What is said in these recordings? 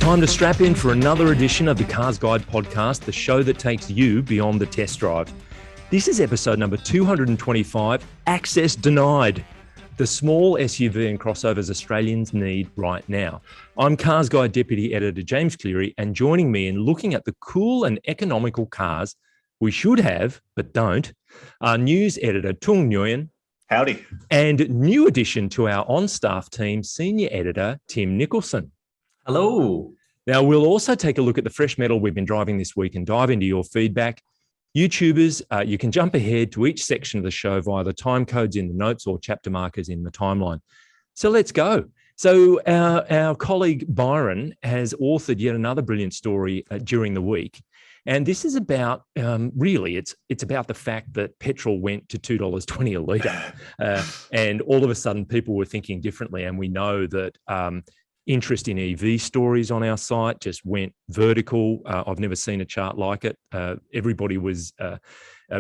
Time to strap in for another edition of the CarsGuide Podcast, the show that takes you beyond the test drive. This is episode number 225, Access Denied, the small SUV and crossovers Australians need right now. I'm CarsGuide Deputy Editor James Cleary, and joining me in looking at the cool and economical cars we should have, but don't, our news editor Tung Nguyen. Howdy. And new addition to our on-staff team, Senior Editor Tim Nicholson. Hello. Now, we'll also take a look at the fresh metal we've been driving this week and dive into your feedback. YouTubers, you can jump ahead to each section of the show via the time codes in the notes or chapter markers in the timeline. So let's go. So our colleague Byron has authored yet another brilliant story during the week. And this is about, really, it's about the fact that petrol went to $2.20 a litre. And all of a sudden, people were thinking differently. And we know that interest in EV stories on our site just went vertical. I've never seen a chart like it. Everybody was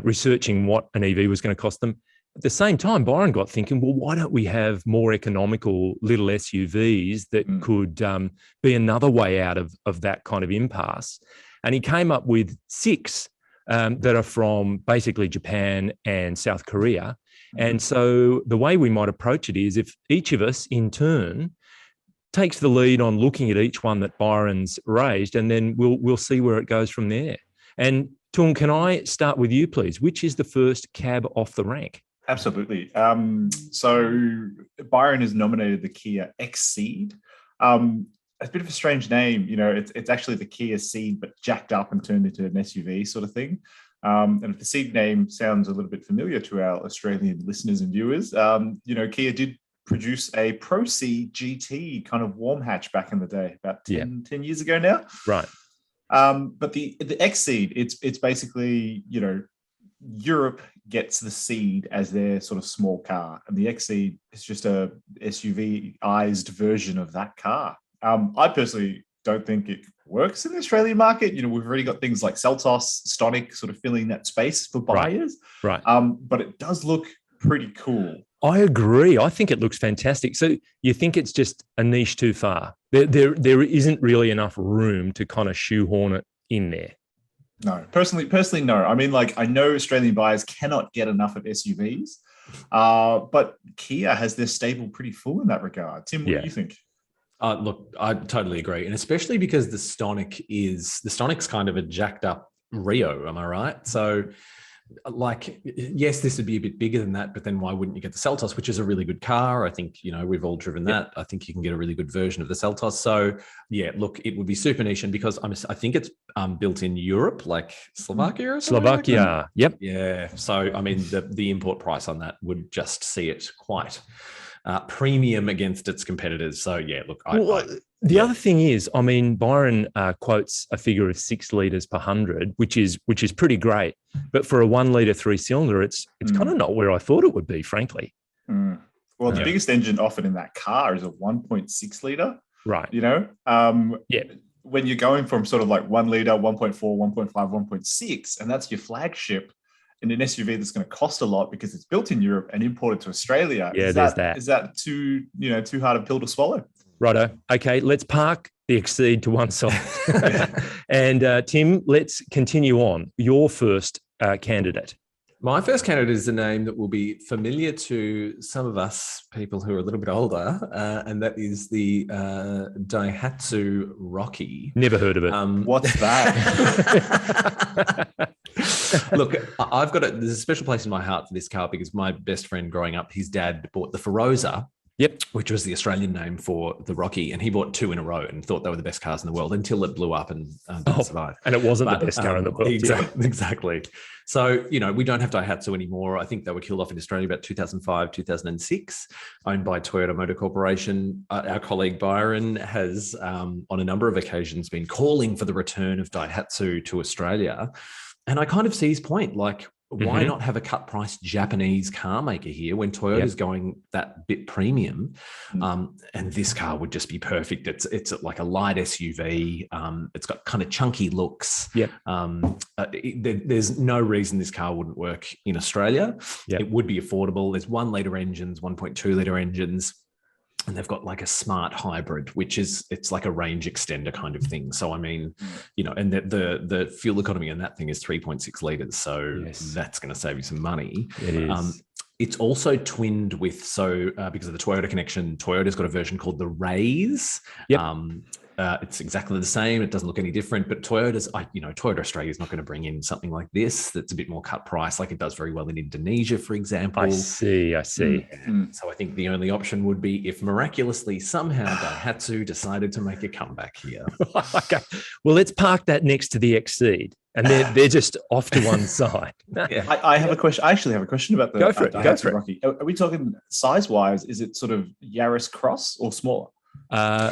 researching what an EV was going to cost them. At the same time, Byron got thinking, well, why don't we have more economical little SUVs that could be another way out of that kind of impasse? And he came up with 6 that are from basically Japan and South Korea. And so the way we might approach it is if each of us in turn takes the lead on looking at each one that Byron's raised, and then we'll see where it goes from there. And Tung, can I start with you, please? Which is the first cab off the rank? Absolutely. So Byron has nominated the Kia XCeed. It's a bit of a strange name. You know, it's actually the Kia Ceed, but jacked up and turned into an SUV sort of thing. And if the Ceed name sounds a little bit familiar to our Australian listeners and viewers, Kia did produce a Pro C GT kind of warm hatch back in the day, about 10 years ago now. Right. But the XCeed, it's basically, Europe gets the Ceed as their sort of small car, and the XCeed is just a SUV-ized version of that car. I personally don't think it works in the Australian market. We've already got things like Seltos, Stonic sort of filling that space for buyers. Right. But it does look pretty cool. I agree. I think it looks fantastic. So you think it's just a niche too far? There isn't really enough room to kind of shoehorn it in there. No, personally, no. I mean, I know Australian buyers cannot get enough of SUVs, but Kia has their stable pretty full in that regard. Tim, what do you think? Look, I totally agree. And especially because the Stonic's kind of a jacked up Rio, am I right? So yes, this would be a bit bigger than that, but then why wouldn't you get the Seltos, which is a really good car? I think, we've all driven that. I think you can get a really good version of the Seltos. So yeah, look, it would be super niche. And because I think it's built in Europe, like Slovakia or something. Slovakia, yep. Yeah. So, I mean, the import price on that would just see it quite premium against its competitors. So yeah, look, the other thing is, I mean, Byron quotes a figure of 6 litres per 100, which is pretty great. But for a 1 litre 3-cylinder, it's kind of not where I thought it would be, frankly. Well, the biggest engine offered in that car is a 1.6 litre. Right. When you're going from sort of like 1 litre, 1.4, 1.5, 1.6, and that's your flagship in an SUV that's going to cost a lot because it's built in Europe and imported to Australia. Yeah, there's that. Is that too hard a pill to swallow? Righto. Okay, let's park the XCeed to one side. And Tim, let's continue on. Your first candidate. My first candidate is a name that will be familiar to some of us people who are a little bit older, and that is the Daihatsu Rocky. Never heard of it. What's that? Look, there's a special place in my heart for this car because my best friend growing up, his dad bought the Feroza. Yep. Which was the Australian name for the Rocky. And he bought 2 in a row and thought they were the best cars in the world until it blew up and didn't survive. And it wasn't the best car in the world. Exactly. So, we don't have Daihatsu anymore. I think they were killed off in Australia about 2005, 2006, owned by Toyota Motor Corporation. Our colleague Byron has, on a number of occasions, been calling for the return of Daihatsu to Australia. And I kind of see his point. Why not have a cut price Japanese car maker here when Toyota's going that bit premium? And this car would just be perfect. It's like a light SUV. It's got kind of chunky looks. Yep. There's no reason this car wouldn't work in Australia. Yep. It would be affordable. There's 1 litre engines, 1.2 litre engines. And they've got like a smart hybrid, it's like a range extender kind of thing. So, I mean, and the fuel economy in that thing is 3.6 litres. So that's going to save you some money. It is. It's also twinned with, because of the Toyota connection, Toyota's got a version called the Raize. Yep. It's exactly the same. It doesn't look any different, but Toyota Australia is not going to bring in something like this that's a bit more cut price, like it does very well in Indonesia, for example. I see. So I think the only option would be if miraculously somehow Daihatsu decided to make a comeback here. Okay. Well, let's park that next to the XCeed. And they're just off to one side. I have a question. I actually have a question about the Daihatsu Rocky. Are we talking size-wise? Is it sort of Yaris Cross or smaller? I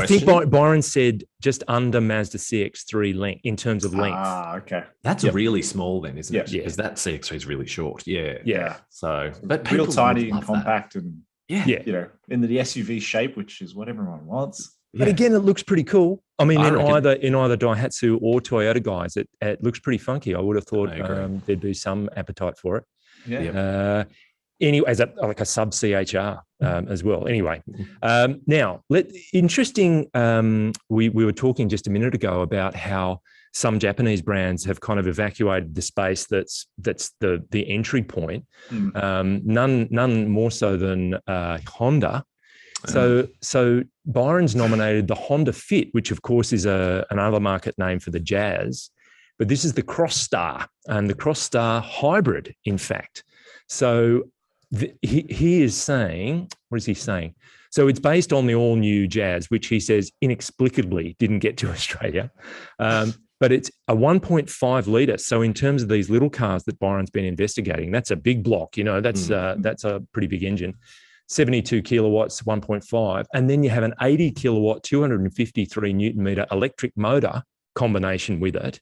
think Byron said just under Mazda CX-3 length in terms of length. Okay. That's really small then, isn't it? Yeah. Because that CX-3 is really short. Yeah. Yeah. So, but real tiny and compact that. and yeah, in the SUV shape, which is what everyone wants. But again, it looks pretty cool. I mean, in either Daihatsu or Toyota guys, it looks pretty funky. I would have thought there'd be some appetite for it. Yeah. Anyway, as like a sub CHR as well. Anyway, now interesting. We were talking just a minute ago about how some Japanese brands have kind of evacuated the space that's the entry point. None more so than Honda. So Byron's nominated the Honda Fit, which of course is another market name for the Jazz, but this is the Crosstar and the Crosstar Hybrid, in fact. So he is saying, what is he saying? So it's based on the all-new Jazz, which he says inexplicably didn't get to Australia, but it's a 1.5 litre. So in terms of these little cars that Byron's been investigating, that's a big block. That's a pretty big engine. 72 kilowatts, 1.5. And then you have an 80 kilowatt, 253 Newton meter electric motor combination with it,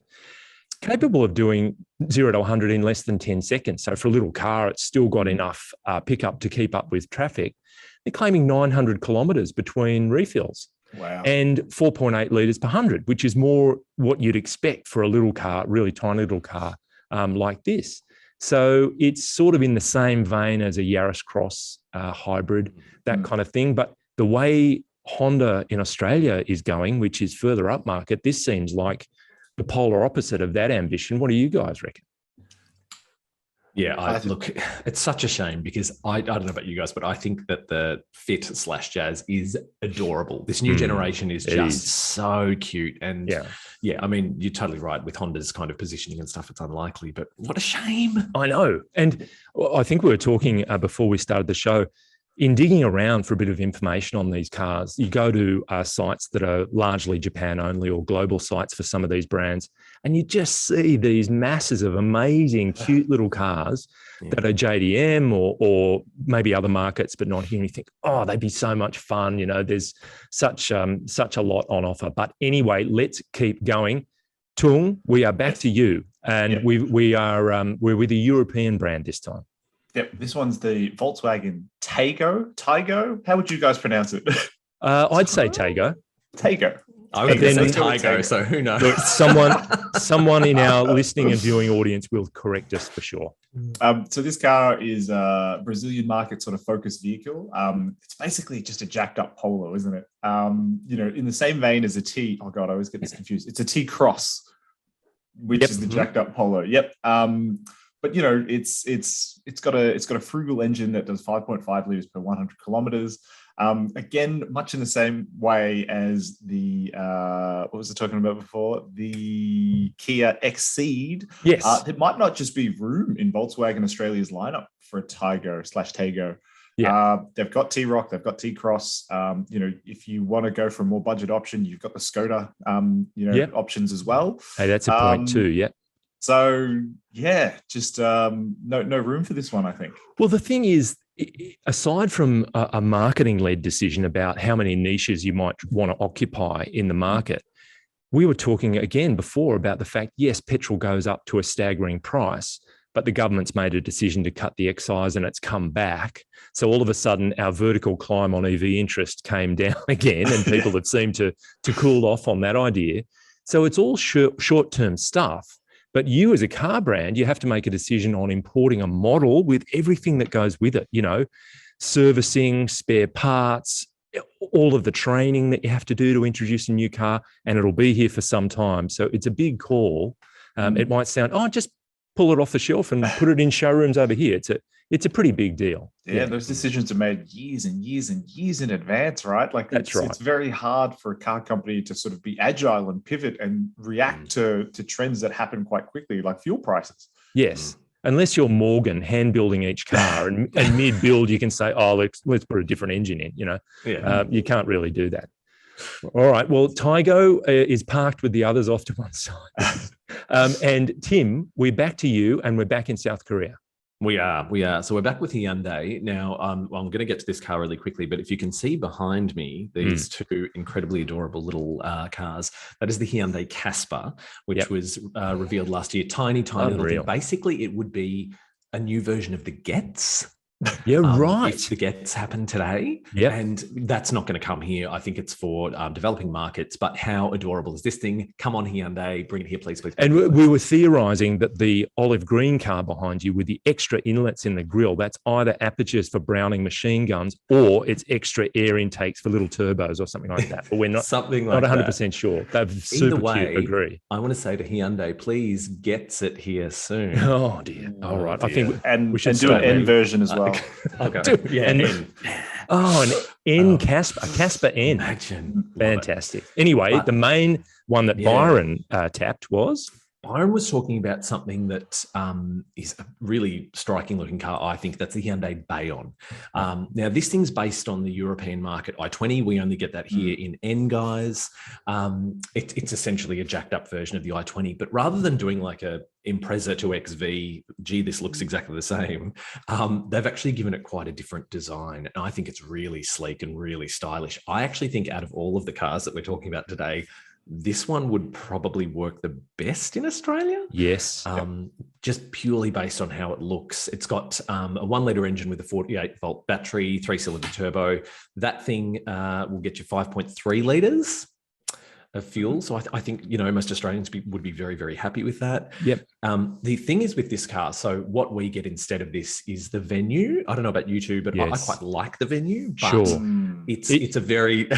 capable of doing 0 to 100 in less than 10 seconds. So for a little car, it's still got enough pickup to keep up with traffic. They're claiming 900 kilometres between refills. Wow. And 4.8 litres per 100, which is more what you'd expect for a little car, really tiny little car like this. So it's sort of in the same vein as a Yaris Cross hybrid, that kind of thing. But the way Honda in Australia is going, which is further up market, this seems like the polar opposite of that ambition. What do you guys reckon? Yeah, look, it's such a shame because I don't know about you guys, but I think that the Fit/Jazz is adorable. This new generation is just so cute. And yeah, I mean, you're totally right with Honda's kind of positioning and stuff. It's unlikely, but what a shame. I know. And I think we were talking before we started the show, in digging around for a bit of information on these cars, you go to sites that are largely Japan only or global sites for some of these brands, and you just see these masses of amazing, cute little cars that are JDM or maybe other markets, but not here. And you think, oh, they'd be so much fun. There's such a lot on offer. But anyway, let's keep going. Tung, we are back to you, and we're with a European brand this time. Yep, this one's the Volkswagen Taigo. How would you guys pronounce it? I'd say Taigo. Taigo. I would say Taigo, so who knows? Look, someone in our listening and viewing audience will correct us for sure. So this car is a Brazilian market sort of focused vehicle. It's basically just a jacked up Polo, isn't it? In the same vein as a T. Oh God, I always get this confused. It's a T Cross, which is the jacked up Polo. Yep. But it's got a frugal engine that does 5.5 liters per 100 kilometers. Again, much in the same way as the what was I talking about before? The Kia XCeed. Yes, there might not just be room in Volkswagen Australia's lineup for a Taigo/Taigo. Yeah. They've got T-Roc, they've got T-Cross. If you want to go for a more budget option, you've got the Skoda, options as well. Hey, that's a point too. Yeah. So just no room for this one, I think. Well, the thing is, aside from a marketing-led decision about how many niches you might want to occupy in the market, we were talking again before about the fact, yes, petrol goes up to a staggering price, but the government's made a decision to cut the excise and it's come back. So all of a sudden, our vertical climb on EV interest came down again, and people have seemed to cool off on that idea. So it's all short-term stuff. But you as a car brand, you have to make a decision on importing a model with everything that goes with it, servicing, spare parts, all of the training that you have to do to introduce a new car, and it'll be here for some time. So it's a big call. It might sound, just pull it off the shelf and put it in showrooms over here. It's a pretty big deal. Yeah, those decisions are made years and years and years in advance, right? Like That's right. It's very hard for a car company to sort of be agile and pivot and react to trends that happen quite quickly, like fuel prices. Yes. Unless you're Morgan hand building each car and mid build, you can say, let's put a different engine in, you can't really do that. All right. Well, Taigo is parked with the others off to one side. And Tim, we're back to you, and we're back in South Korea. We are. So we're back with Hyundai. Now, I'm going to get to this car really quickly, but if you can see behind me, these two incredibly adorable little cars, that is the Hyundai Casper, which was revealed last year. Tiny little thing. Basically, it would be a new version of the Getz. Yeah, right. If the Getz happened today, and that's not going to come here. I think it's for developing markets. But how adorable is this thing? Come on, Hyundai, bring it here, please. And we were theorising that the olive green car behind you with the extra inlets in the grille, that's either apertures for Browning machine guns or it's extra air intakes for little turbos or something like that. But we're not something like not 100% sure. They're super cute. Agree. I want to say to Hyundai, please get it here soon. Oh dear. All right. I think we should do an N version as well. Okay. An N Casper N. Imagine. Fantastic. Anyway, the main one that Byron tapped was? Byron was talking about something that is a really striking looking car. I think that's the Hyundai Bayone. Now, this thing's based on the European market i20. We only get that here in N, guys. It's essentially a jacked up version of the i20, but rather than doing like a Impreza to XV, this looks exactly the same. They've actually given it quite a different design. And I think it's really sleek and really stylish. I actually think out of all of the cars that we're talking about today, this one would probably work the best in Australia. Yes. Just purely based on how it looks. It's got a 1 litre engine with a 48 volt battery, 3-cylinder turbo. That thing will get you 5.3 litres of fuel. So I think, most Australians would be very, very happy with that. Yep. The thing is with this car, so what we get instead of this is the Venue. I don't know about you two, but I quite like the Venue. But it's a very...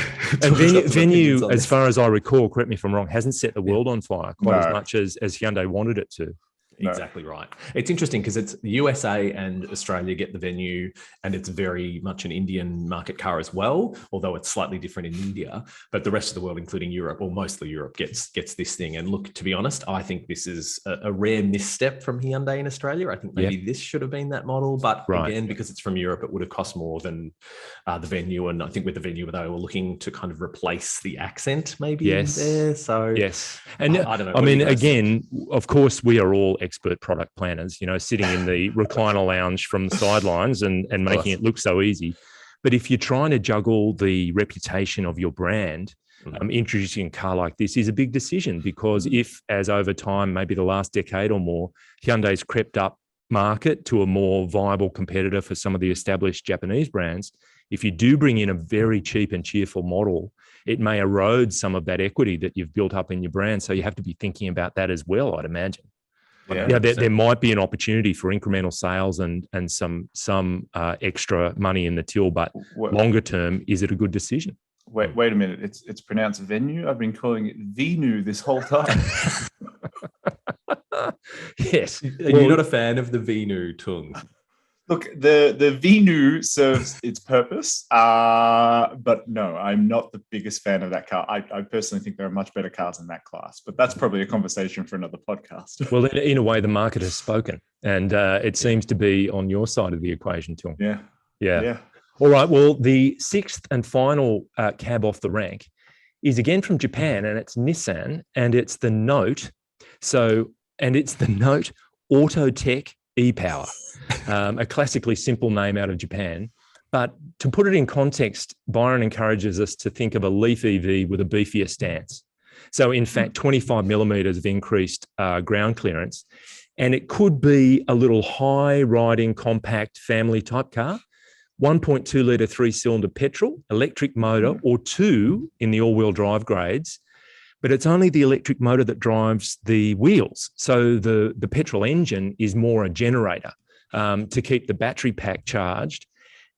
and Venue, as far as I recall, correct me if I'm wrong, hasn't set the world on fire quite as much as Hyundai wanted it to. Exactly right. It's interesting because it's the USA and Australia get the Venue, and it's very much an Indian market car as well, although it's slightly different in India. But the rest of the world, including Europe, or mostly Europe, gets this thing. And look, to be honest, I think this is a rare misstep from Hyundai in Australia. I think maybe this should have been that model, but again, because it's from Europe, it would have cost more than the Venue. And I think with the Venue, they were looking to kind of replace the accent maybe in there. So and I don't know. I mean, again, of course, we are all expert product planners, sitting in the recliner lounge from the sidelines and making it look so easy. But if you're trying to juggle the reputation of your brand, introducing a car like this is a big decision, because if, as over time, maybe the last decade or more, Hyundai's crept up market to a more viable competitor for some of the established Japanese brands, if you do bring in a very cheap and cheerful model, it may erode some of that equity that you've built up in your brand. So you have to be thinking about that as well, I'd imagine. There might be an opportunity for incremental sales and some extra money in the till, but longer term, is it a good decision? Wait a minute. It's pronounced Venue. I've been calling it Venu this whole time. Yes. You're not a fan of the Venu, Tung? Look, the Venu serves its purpose, but no, I'm not the biggest fan of that car. I personally think there are much better cars in that class, but that's probably a conversation for another podcast. Well, in a way, the market has spoken, and it seems to be on your side of the equation, Tung. Yeah. All right. Well, the sixth and final cab off the rank is again from Japan, and it's Nissan, and it's the Note. And it's the Note Autech e-Power. A classically simple name out of Japan. But to put it in context, Byron encourages us to think of a Leaf EV with a beefier stance. So in fact, 25 millimeters of increased ground clearance. And it could be a little high-riding, compact family type car, 1.2 litre 3-cylinder petrol, electric motor, or 2 in the all-wheel drive grades. But it's only the electric motor that drives the wheels. So the petrol engine is more a generator to keep the battery pack charged.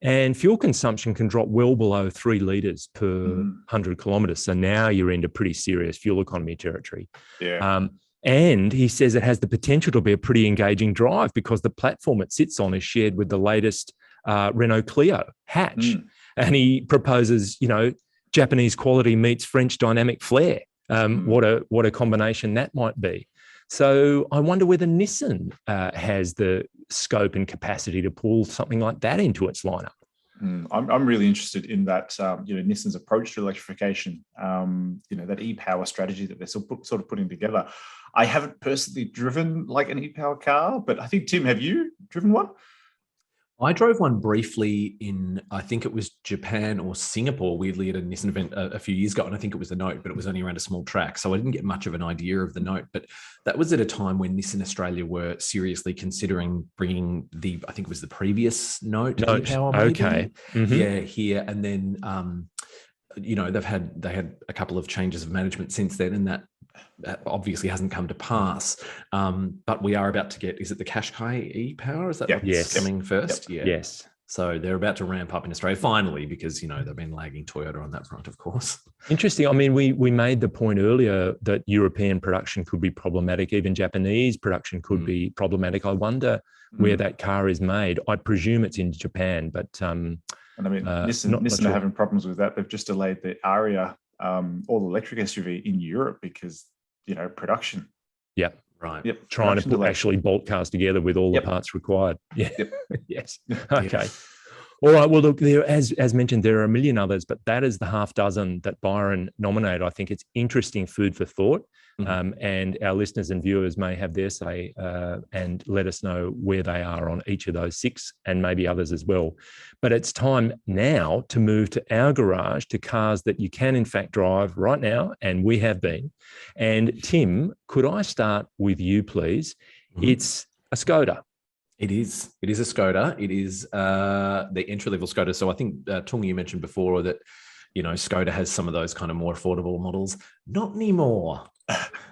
And fuel consumption can drop well below 3 litres per 100 kilometres. So now you're into pretty serious fuel economy territory. Yeah. And he says it has the potential to be a pretty engaging drive because the platform it sits on is shared with the latest Renault Clio hatch. And he proposes, Japanese quality meets French dynamic flair. What a combination that might be. So I wonder whether Nissan has the scope and capacity to pull something like that into its lineup. I'm really interested in that, Nissan's approach to electrification, that e-power strategy that they're sort of putting together. I haven't personally driven like an e-power car, but I think, Tim, have you driven one? I drove one briefly in, I think it was Japan or Singapore, weirdly, at a Nissan event a few years ago. And I think it was the Note, but it was only around a small track. So I didn't get much of an idea of the Note. But that was at a time when Nissan Australia were seriously considering bringing I think it was the previous Note. E-Power, okay. Yeah, here. And then, they had a couple of changes of management since then, and that obviously hasn't come to pass. But we are about to get, is it the Qashqai e-Power? Is that what's coming first? Yep. Yeah. Yes. So they're about to ramp up in Australia finally, because, they've been lagging Toyota on that front, of course. Interesting. I mean, we made the point earlier that European production could be problematic. Even Japanese production could be problematic. I wonder where that car is made. I presume it's in Japan, but... and I mean, Nissan are having problems with that. They've just delayed the Aria all-electric SUV in Europe because, production. Yep. Right. Yep. Trying to put actually bolt cars together with all the parts required. Yeah. Yep. Yes. Okay. Yep. All right. Well, look, as mentioned, there are a million others, but that is the half dozen that Byron nominated. I think it's interesting food for thought. And our listeners and viewers may have their say and let us know where they are on each of those 6 and maybe others as well. But it's time now to move to our garage, to cars that you can in fact drive right now, and we have been. And Tim, could I start with you, please? It's a Skoda. It is a Skoda. It is the entry-level Skoda. So I think, Tung, you mentioned before that, Skoda has some of those kind of more affordable models. Not anymore.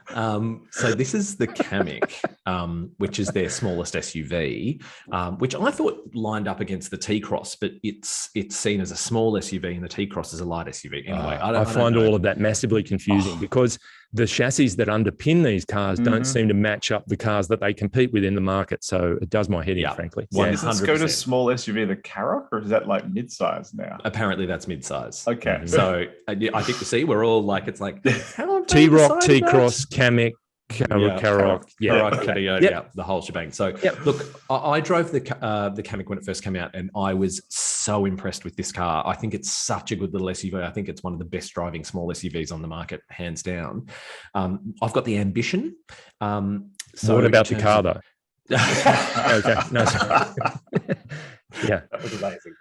So this is the Kamiq, which is their smallest SUV, which I thought lined up against the T-Cross, but it's seen as a small SUV and the T-Cross is a light SUV. Anyway, I find all of that massively confusing because the chassis that underpin these cars don't seem to match up the cars that they compete with in the market. So it does my head in, frankly. Yeah. Is Skoda's small SUV the Karoq, or is that like mid-size now? Apparently that's mid-size. Okay. So I think you see, we're all like, it's like T-Roc, T-Cross, Kamiq, Karoq, the whole shebang. So look, I drove the Kamiq when it first came out, and I was so impressed with this car. I think it's such a good little SUV. I think it's one of the best driving small SUVs on the market, hands down. I've got the Ambition. So what about the car though? Okay, no, sorry. Yeah, that was amazing.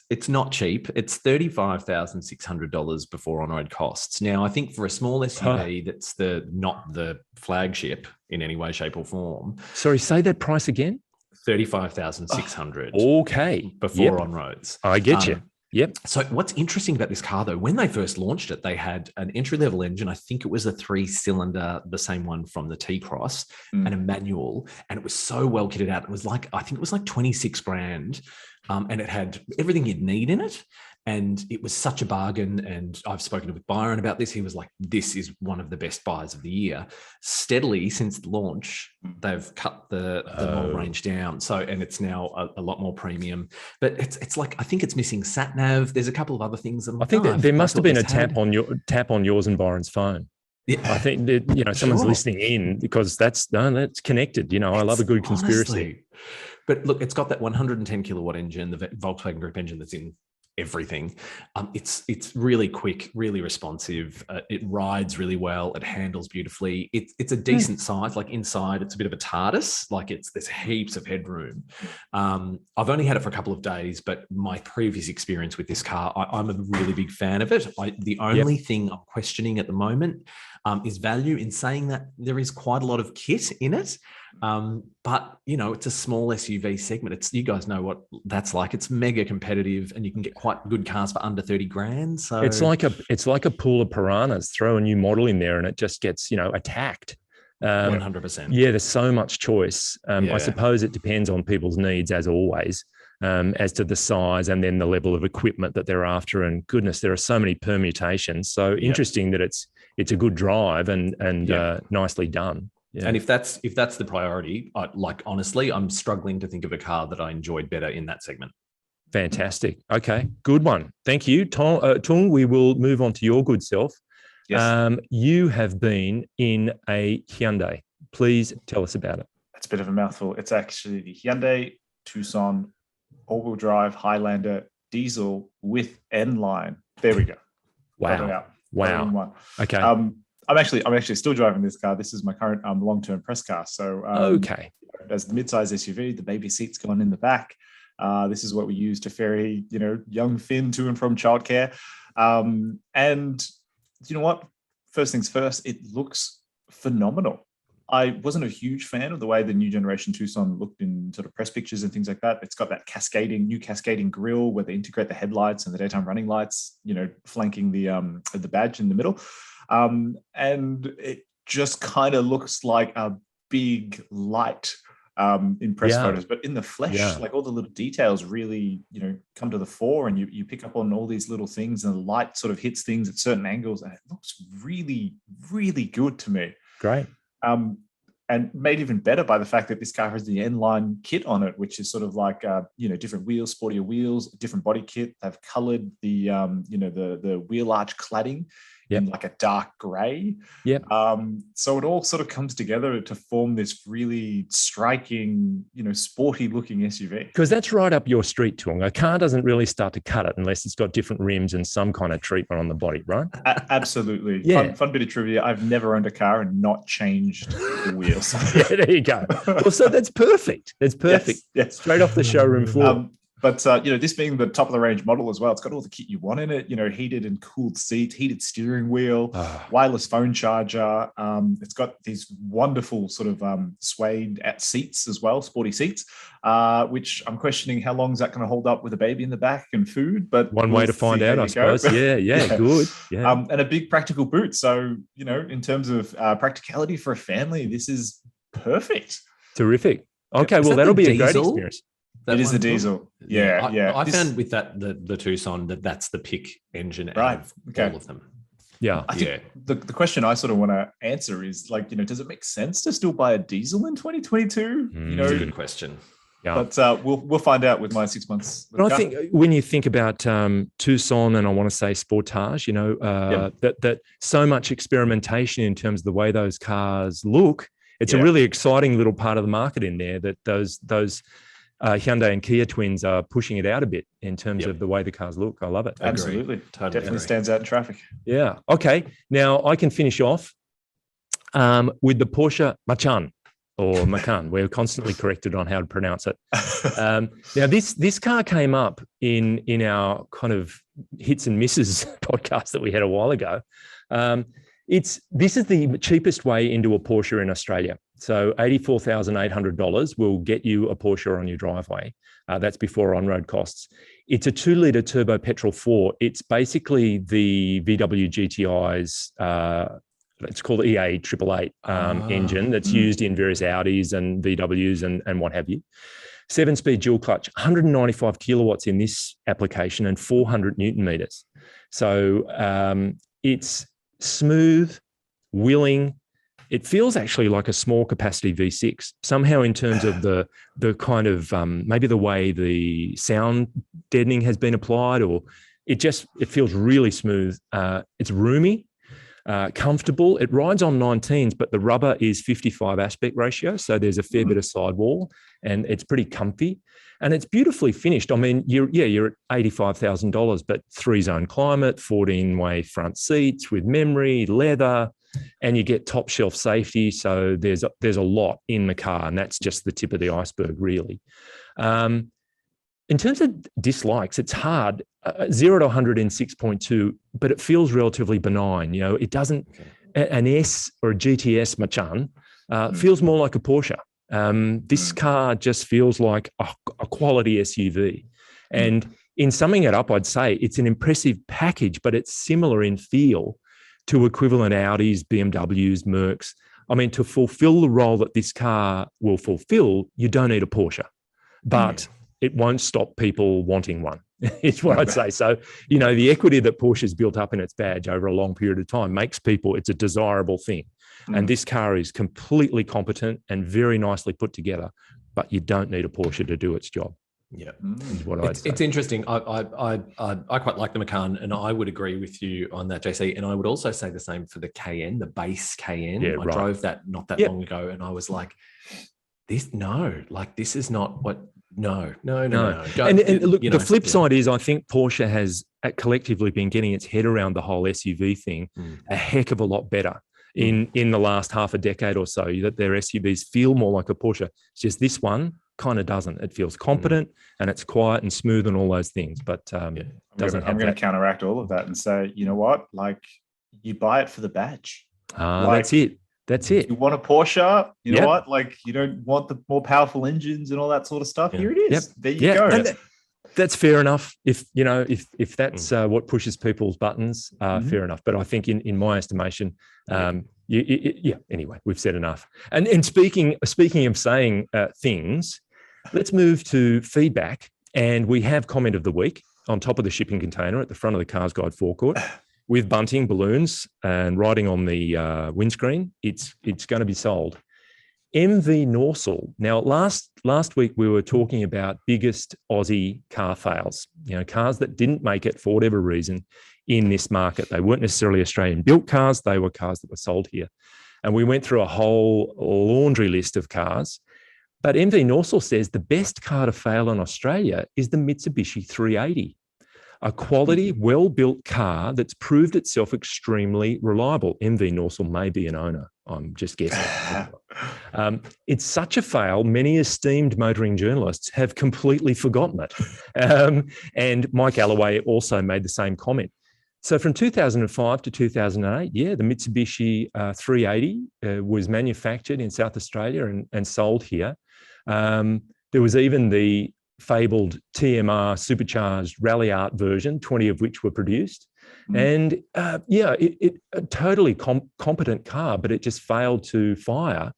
It's not cheap. It's $35,600 before on-road costs. Now, I think for a small SUV, that's not the flagship in any way, shape, or form. Sorry, say that price again. $35,600. Okay, before on roads. I get you. Yep. So what's interesting about this car, though, when they first launched it, they had an entry-level engine. I think it was a 3-cylinder, the same one from the T-Cross, and a manual. And it was so well kitted out. I think it was like 26 grand. And it had everything you'd need in it. And it was such a bargain. And I've spoken with Byron about this. He was like, this is one of the best buys of the year. Steadily since the launch, they've cut the model range down. So, and it's now a lot more premium. But it's like, I think it's missing sat nav. There's a couple of other things. I think there must have been a tap on yours and Byron's phone. Yeah. I think that, someone's listening in because that's connected. I love a good conspiracy. Honestly. But look, it's got that 110 kilowatt engine, the Volkswagen Group engine that's in everything. It's really quick, really responsive. It rides really well. It handles beautifully. It's a decent size. Like inside, it's a bit of a TARDIS. Like there's heaps of headroom. I've only had it for a couple of days, but my previous experience with this car, I'm a really big fan of it. The only thing I'm questioning at the moment is value, in saying that there is quite a lot of kit in it. But it's a small SUV segment. You guys know what that's like. It's mega competitive, and you can get quite good cars for under 30 grand. So it's like a pool of piranhas. Throw a new model in there, and it just gets attacked. 100%. Yeah, there's so much choice. I suppose it depends on people's needs, as always. as to the size and then the level of equipment that they're after. And goodness, there are so many permutations. So interesting that it's a good drive and nicely done. Yeah. And if that's the priority, honestly, I'm struggling to think of a car that I enjoyed better in that segment. Fantastic. Okay, good one. Thank you, Tung. We will move on to your good self. Yes. You have been in a Hyundai. Please tell us about it. That's a bit of a mouthful. It's actually the Hyundai Tucson all-wheel drive Highlander diesel with N-line. There we go. Wow. Okay. I'm actually still driving this car. This is my current long-term press car. So as the mid-size SUV, the baby seat's gone in the back. This is what we use to ferry, young Finn to and from childcare. And you know what? First things first, it looks phenomenal. I wasn't a huge fan of the way the new generation Tucson looked in sort of press pictures and things like that. It's got that new cascading grille where they integrate the headlights and the daytime running lights, flanking the badge in the middle. And it just kind of looks like a big light in press photos, but in the flesh, like all the little details really, come to the fore, and you pick up on all these little things, and the light sort of hits things at certain angles, and it looks really, really good to me. Great. And made even better by the fact that this car has the N-line kit on it, which is sort of like, different wheels, sportier wheels, different body kit. They've colored the wheel arch cladding in like a dark gray. Yep. So it all sort of comes together to form this really striking, sporty looking SUV. Because that's right up your street, Tung. A car doesn't really start to cut it unless it's got different rims and some kind of treatment on the body, right? Absolutely. Yeah. Fun bit of trivia. I've never owned a car and not changed the wheels. Yeah, there you go. Well, so that's perfect. That's perfect. Yes. Straight off the showroom floor. But this being the top of the range model as well, it's got all the kit you want in it. Heated and cooled seats, heated steering wheel, wireless phone charger. It's got these wonderful sort of suede seats as well, sporty seats, which I'm questioning how long is that going to hold up with a baby in the back and food. But one way to find out, I suppose. Yeah, good. Yeah. And a big practical boot. So in terms of practicality for a family, this is perfect. Terrific. Okay, well that'll be a great experience. It is the diesel. Yeah. I found with that the Tucson that's the pick engine out of all of them. Yeah. I think the question I sort of want to answer is does it make sense to still buy a diesel in 2022? That's a good question. Yeah. But we'll find out with my 6 months. But I think when you think about Tucson and I want to say Sportage, that so much experimentation in terms of the way those cars look, it's a really exciting little part of the market in there that those Hyundai and Kia twins are pushing it out a bit in terms of the way the cars look. I love it. Absolutely. Definitely stands out in traffic. Yeah. Okay. Now I can finish off with the Porsche Macan or Macan. We're constantly corrected on how to pronounce it. Now this car came up in our kind of hits and misses podcast that we had a while ago. This is the cheapest way into a Porsche in Australia. So $84,800 will get you a Porsche on your driveway. That's before on-road costs. It's a 2-litre turbo petrol 4. It's basically the VW GTI's, it's called EA888 engine that's used in various Audis and VWs and what have you. 7-speed dual clutch, 195 kilowatts in this application and 400 Newton meters. So it's smooth, willing. It feels actually like a small capacity V6 somehow in terms of the kind of maybe the way the sound deadening has been applied, or it feels really smooth. It's roomy, comfortable. It rides on 19s, but the rubber is 55 aspect ratio. So there's a fair bit of sidewall and it's pretty comfy and it's beautifully finished. I mean, you're at $85,000, but 3-zone climate, 14-way front seats with memory, leather, and you get top shelf safety. So there's a lot in the car, and that's just the tip of the iceberg, really. In terms of dislikes, it's hard. 0 to 100 in 6.2, but it feels relatively benign. It doesn't. An S or a GTS Macan feels more like a Porsche. This car just feels like a quality SUV, and in summing it up, I'd say it's an impressive package, but it's similar in feel to equivalent Audis, BMWs, Mercs. I mean, to fulfill the role that this car will fulfill, you don't need a Porsche. But it won't stop people wanting one, is what I'd say. So, the equity that Porsche has built up in its badge over a long period of time makes it's a desirable thing. And this car is completely competent and very nicely put together, but you don't need a Porsche to do its job. Yeah, is what I'd say. It's interesting. I quite like the Macan, and I would agree with you on that, JC. And I would also say the same for the Cayenne, the base Cayenne. I drove that not that long ago, and I was like, this is not what. No. And look, the flip side is, I think Porsche has collectively been getting its head around the whole SUV thing a heck of a lot better in the last half a decade or so. That their SUVs feel more like a Porsche. It's just this one kind of doesn't. It feels competent and it's quiet and smooth and all those things, but doesn't. I'm going to counteract all of that and say, you know what? Like, you buy it for the badge. That's it. You want a Porsche, you know what? Like, you don't want the more powerful engines and all that sort of stuff. Here it is. There you go. And that's fair enough. If that's what pushes people's buttons, fair enough. But I think in my estimation, anyway, we've said enough. And speaking of saying things, let's move to feedback. And we have comment of the week on top of the shipping container at the front of the CarsGuide forecourt with bunting, balloons, and writing on the windscreen. It's going to be sold. MV Norsal. Now, last week we were talking about biggest Aussie car fails, cars that didn't make it for whatever reason in this market. They weren't necessarily Australian-built cars. They were cars that were sold here. And we went through a whole laundry list of cars. But MV Norsal says the best car to fail in Australia is the Mitsubishi 380, a quality, well-built car that's proved itself extremely reliable. MV Norsal may be an owner. I'm just guessing. It's such a fail, many esteemed motoring journalists have completely forgotten it. And Mike Alloway also made the same comment. So from 2005 to 2008, the Mitsubishi 380 was manufactured in South Australia and sold here. There was even the fabled TMR supercharged Rally Art version, 20 of which were produced. And it a totally competent car, but it just failed to fire,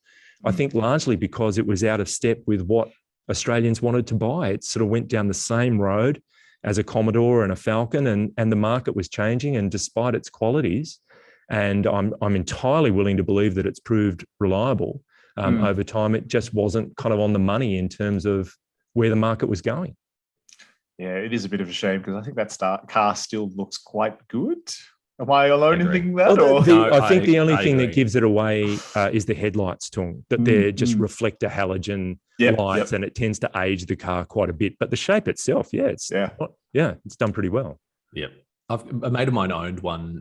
I think largely because it was out of step with what Australians wanted to buy. It sort of went down the same road as a Commodore and a Falcon, and the market was changing. And despite its qualities, and I'm entirely willing to believe that it's proved reliable over time, it just wasn't kind of on the money in terms of where the market was going. Yeah, it is a bit of a shame because I think that car still looks quite good. Am I alone in thinking that? I think the only thing that gives it away is the headlights, Tung, that they're just reflector halogen lights, and it tends to age the car quite a bit. But the shape itself, it's done pretty well. Yeah. A mate of mine owned one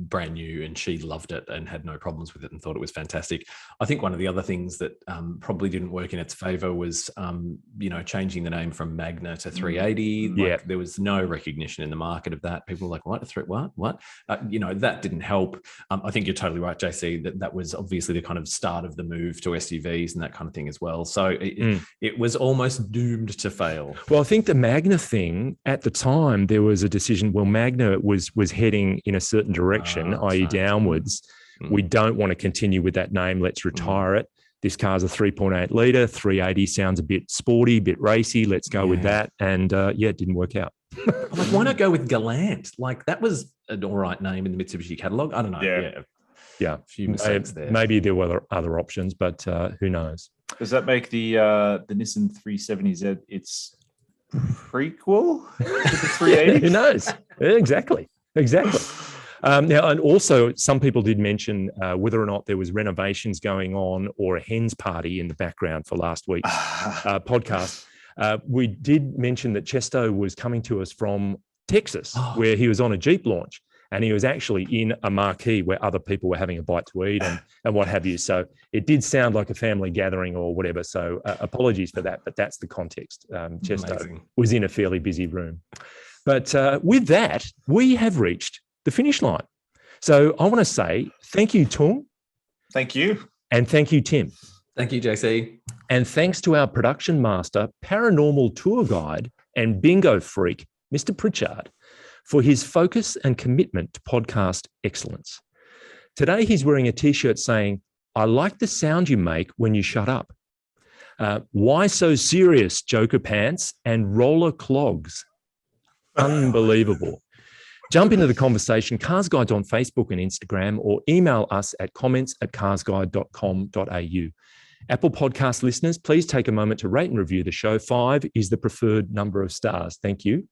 brand new, and she loved it and had no problems with it and thought it was fantastic. I think one of the other things that probably didn't work in its favor was, changing the name from Magna to 380. There was no recognition in the market of that. People were like, what? That didn't help. I think you're totally right, JC, that was obviously the kind of start of the move to SUVs and that kind of thing as well. So it was almost doomed to fail. Well, I think the Magna thing at the time, there was a decision, Magna was heading in a certain direction, i.e. downwards. We don't want to continue with that name. Let's retire it. This car's a 3.8 litre, 380 sounds a bit sporty, a bit racy. Let's go with that. And it didn't work out. Like, why not go with Galant? Like, that was an all right name in the Mitsubishi catalogue. I don't know. Yeah. A few mistakes there. Maybe there were other options, but who knows? Does that make the Nissan 370Z its prequel to the 380? Who knows? Exactly. Now, and also some people did mention whether or not there was renovations going on or a hens party in the background for last week's podcast. We did mention that Chesto was coming to us from Texas, where he was on a Jeep launch, and he was actually in a marquee where other people were having a bite to eat and what have you. So it did sound like a family gathering or whatever. So apologies for that, but that's the context. Chesto was in a fairly busy room. But with that, we have reached the finish line. So I want to say thank you, Tung. Thank you. And thank you, Tim. Thank you, JC. And thanks to our production master, paranormal tour guide, and bingo freak, Mr. Pritchard, for his focus and commitment to podcast excellence. Today, he's wearing a T-shirt saying, "I like the sound you make when you shut up." Why so serious, Joker pants and roller clogs? Unbelievable. Jump into the conversation, Cars Guides on Facebook and Instagram, or email us at comments@carsguide.com.au. Apple Podcast listeners, please take a moment to rate and review the show. 5 is the preferred number of stars. Thank you.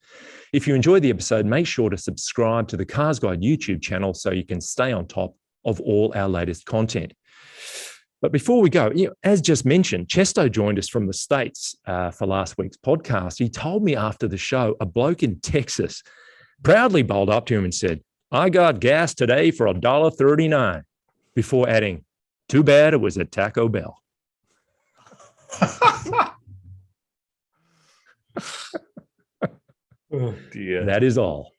If you enjoyed the episode, make sure to subscribe to the Cars Guide YouTube channel so you can stay on top of all our latest content. But before we go, as just mentioned, Chesto joined us from the States for last week's podcast. He told me after the show, a bloke in Texas proudly bowled up to him and said, "I got gas today for $1.39, before adding, "Too bad it was at Taco Bell." Oh dear. That is all.